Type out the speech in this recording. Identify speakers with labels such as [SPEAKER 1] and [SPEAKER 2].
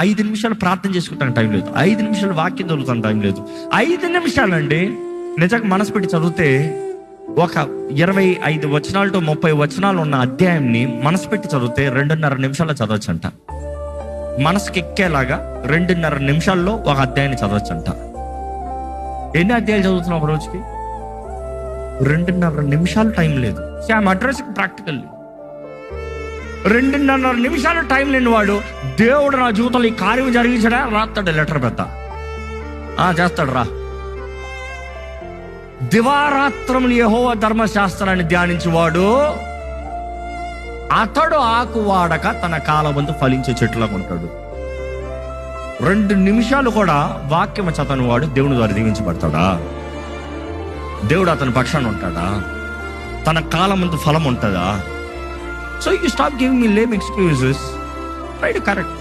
[SPEAKER 1] 5 నిమిషాలు ప్రార్థన చేసుకుంటాను టైం లేదు, 5 నిమిషాలు వాక్యం చదువుతాను టైం లేదు. 5 నిమిషాలండి నిజంగా మనసు పెట్టి చదివితే ఒక 25 వచనాలు టు 30 వచనాలు ఉన్న అధ్యాయంని మనసు పెట్టి చదివితే 2.5 నిమిషాల్లో చదవచ్చంట. మనసుకి ఎక్కేలాగా 2.5 నిమిషాల్లో ఒక అధ్యాయాన్ని చదవచ్చంట. ఎన్ని అధ్యాయాలు చదువుతున్నావు ఒక రోజుకి? 2.5 నిమిషాలు టైం లేదు. అడ్రస్ ప్రాక్టికల్ 2.5 నిమిషాలు టైం లేని వాడు దేవుడు నా జీవితంలో ఈ కార్యం జరిగించడా రాస్తాడు లెటర్ పెద్ద చేస్తాడు రా. దివారాత్రములు యెహోవా ధర్మశాస్త్రాన్ని ధ్యానించేవాడు అతడు ఆకు వాడక తన కాలమందు ఫలించే చెట్టులాగా ఉంటాడు. 2 నిమిషాలు కూడా వాక్యం చదవని వాడు దేవుని ద్వారా దీవించబడతాడా? దేవుడు అతని పక్షాన ఉంటాడా? తన కాలమందు ఫలం ఉంటుందా? So you stop giving me lame excuses. Try to correct.